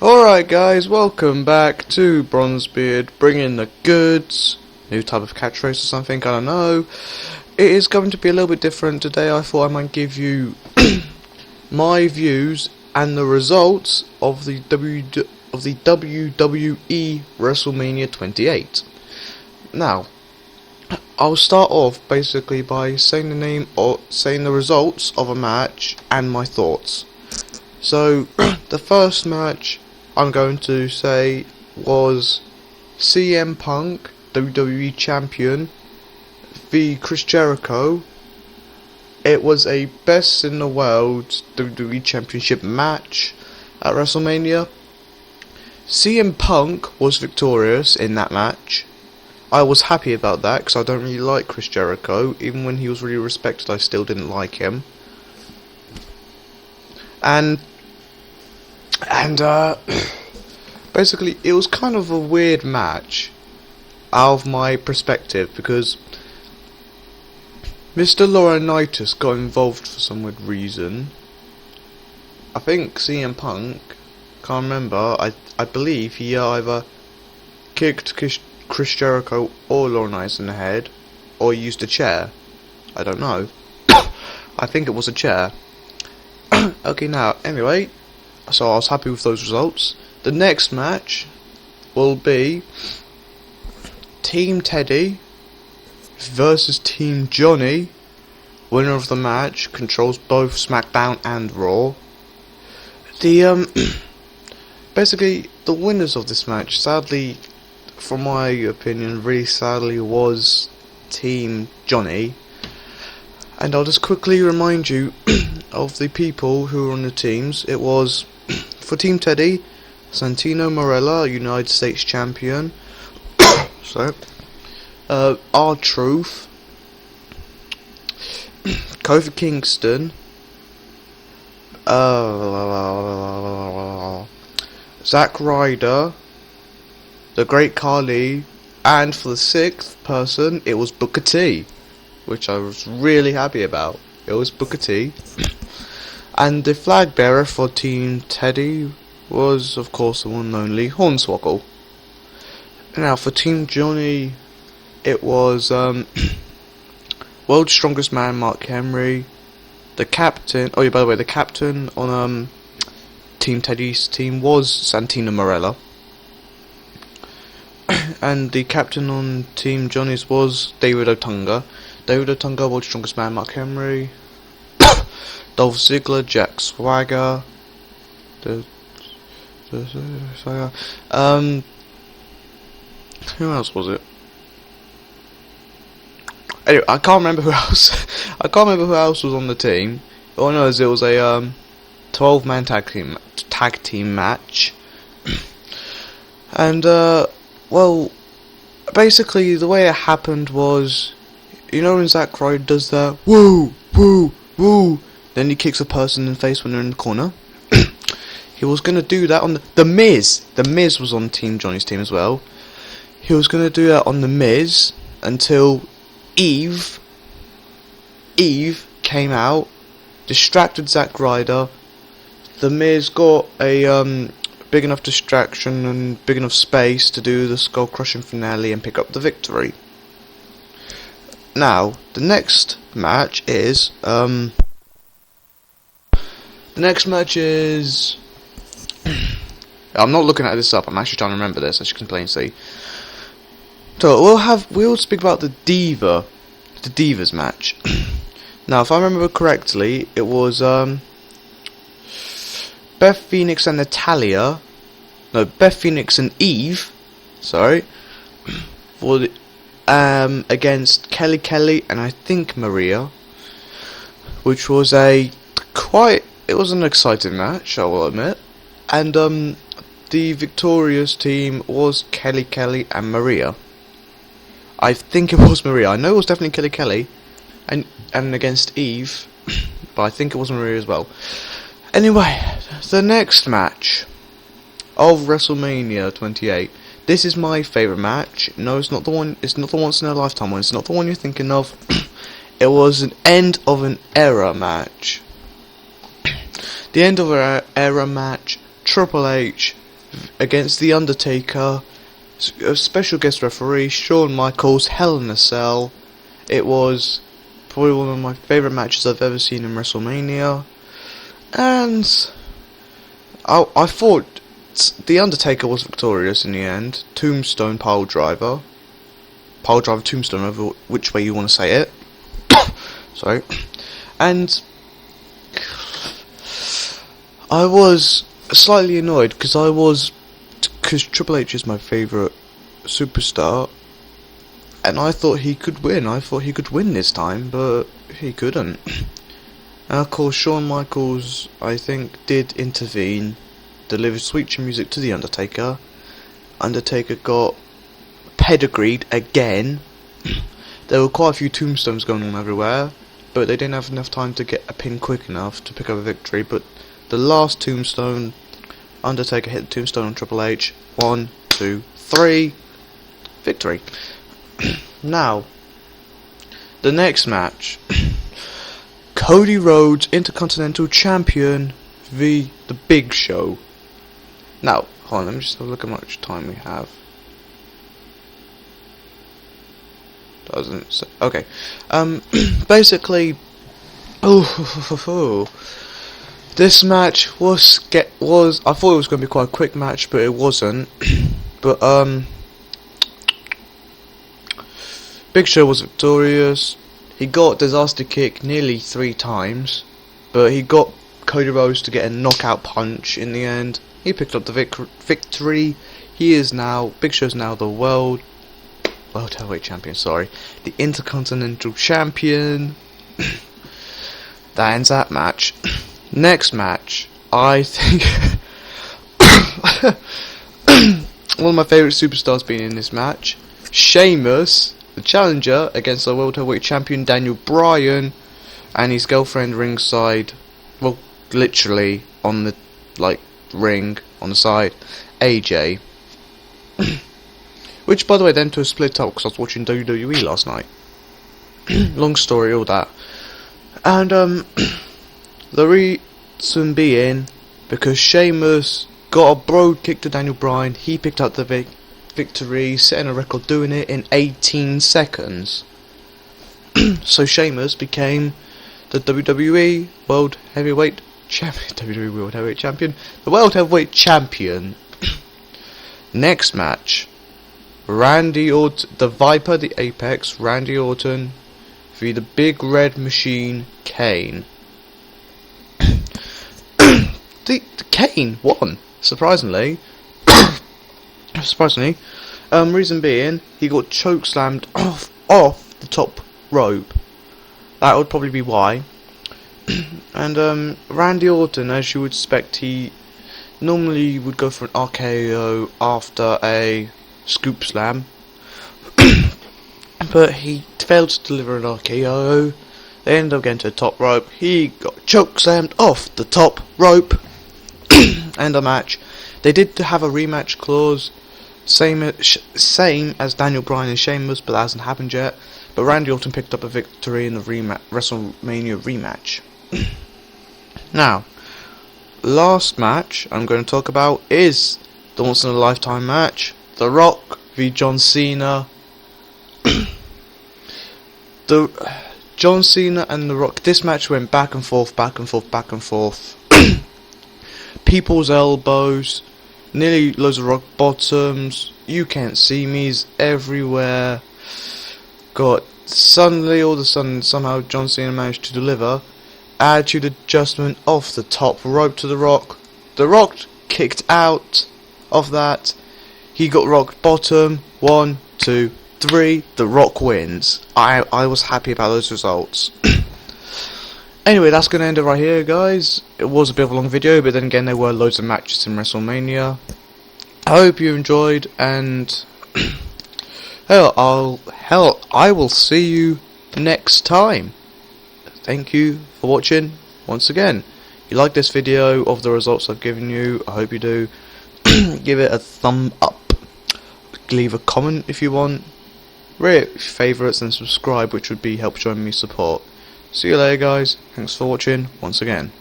Alright guys, welcome back to Bronzebeard, bringing the goods. New type of catchphrase or something, I don't know. It is going to be a little bit different today. I thought I might give you my views and the results of the WWE WrestleMania 28. Now, I'll start off basically by saying the results of a match and my thoughts. So, the first match I'm going to say was CM Punk, WWE Champion, v Chris Jericho. It was a best in the world WWE Championship match at WrestleMania. CM Punk was victorious in that match. I was happy about that because I don't really like Chris Jericho. Even when he was really respected, I still didn't like him. And basically it was kind of a weird match out of my perspective because Mr. Laurinaitis got involved for some weird reason. I think CM Punk, can't remember, I believe he either kicked Chris Jericho or Laurinaitis in the head, or used a chair. I don't know. I think it was a chair. Okay, now, anyway, so I was happy with those results. The next match will be Team Teddy versus Team Johnny. Winner of the match controls both SmackDown and Raw. Basically, the winners of this match, sadly, from my opinion, really sadly, was Team Johnny. And I'll just quickly remind you of the people who were on the teams. It was, for Team Teddy, Santino Marella, United States Champion. So, R-Truth, Kofi Kingston, Zack Ryder, The Great Khali, and for the sixth person, it was Booker T, which I was really happy about. It was Booker T. And the flag bearer for Team Teddy was, of course, the one and only Hornswoggle. Now, for Team Johnny, it was World's Strongest Man Mark Henry, the captain. Oh yeah, by the way, the captain on Team Teddy's team was Santino Marella, and the captain on Team Johnny's was David Otunga. David Otunga, World's Strongest Man Mark Henry, Dolph Ziggler, Jack Swagger, who else was it? Anyway, I can't remember who else. I can't remember who else was on the team. All I know is it was a 12-man tag team match, and well, basically the way it happened was, you know when Zack Ryder does that woo woo woo, then he kicks a person in the face when they're in the corner. He was gonna do that on the Miz. The Miz was on Team Johnny's team as well. He was gonna do that on the Miz until Eve came out, distracted Zack Ryder. The Miz got a big enough distraction and big enough space to do the skull crushing finale and pick up the victory. Now, the next match is I'm not looking at this up, I'm actually trying to remember this, as you can plainly see. So we'll speak about the Divas match. Now, if I remember correctly, it was Beth Phoenix and Beth Phoenix and Eve, sorry, for the, against Kelly and I think Maria, which was it was an exciting match, I will admit, and the victorious team was Kelly and Maria. I think it was Maria. I know it was definitely Kelly, and against Eve, but I think it was Maria as well. Anyway, the next match of WrestleMania 28. This is my favourite match. No, it's not the one. It's not the once in a lifetime one. It's not the one you're thinking of. It was an end of an era match. The end of an era match. Triple H against The Undertaker, a special guest referee, Shawn Michaels, Hell in a Cell. It was probably one of my favourite matches I've ever seen in WrestleMania, and I thought The Undertaker was victorious in the end. Tombstone piledriver, tombstone, over which way you want to say it. Sorry. And I was slightly annoyed because Triple H is my favourite superstar, and I thought he could win. I thought he could win this time, but he couldn't. And of course, Shawn Michaels, I think, did intervene, delivered sweet chin music to The Undertaker. Undertaker got pedigreed again. There were quite a few tombstones going on everywhere, but they didn't have enough time to get a pin quick enough to pick up a victory. But the last tombstone, Undertaker hit the tombstone on Triple H. 1, 2, 3. Victory. Now, the next match. Cody Rhodes, Intercontinental Champion, v. The Big Show. Now, hold on, let me just have a look at how much time we have. Doesn't say. Okay. Basically, this match was I thought it was going to be quite a quick match, but it wasn't. But Big Show was victorious. He got Disaster Kick nearly 3 times, but he got Cody Rhodes to get a knockout punch in the end. He picked up the victory. He is now, Big Show's now the World Heavyweight Champion, sorry. The Intercontinental Champion. That ends that match. Next match, I think one of my favourite superstars being in this match. Sheamus, the challenger, against the World Heavyweight Champion Daniel Bryan, and his girlfriend ringside, well, literally on the ring on the side, AJ. Which, by the way, then to a split up because I was watching WWE last night. Long story, all that. And the reason being because Sheamus got a broad kick to Daniel Bryan. He picked up the victory, setting a record doing it in 18 seconds. So Sheamus became the WWE World Heavyweight Champion. WWE World Heavyweight Champion. The World Heavyweight Champion. Next match. Randy Orton, the Viper, the Apex, Randy Orton v. the Big Red Machine, Kane. the Kane won, surprisingly. Reason being, he got chokeslammed off the top rope. That would probably be why. And Randy Orton, as you would expect, he normally would go for an RKO after a scoop slam, but he failed to deliver an RKO. They ended up getting to the top rope. He got chokeslammed off the top rope. End of match. They did have a rematch clause, same as Daniel Bryan and Sheamus, but that hasn't happened yet. But Randy Orton picked up a victory in the WrestleMania rematch. Now, last match I'm going to talk about is the once in a lifetime match. The Rock v John Cena. John Cena and The Rock. This match went back and forth, back and forth, back and forth. People's elbows, nearly loads of rock bottoms. You can't see me's everywhere. Got suddenly, all of a sudden, somehow John Cena managed to deliver. Attitude adjustment off the top rope to The Rock. The Rock kicked out of that. He got rock bottom. 1, 2, 3. The Rock wins. I was happy about those results. Anyway, that's going to end it right here, guys. It was a bit of a long video, but then again, there were loads of matches in WrestleMania. I hope you enjoyed, and I will see you next time. Thank you for watching once again. If you like this video of the results I've given you, I hope you do. Give it a thumb up. Leave a comment if you want. Rate favourites and subscribe, which would be help showing me support. See you later, guys. Thanks for watching once again.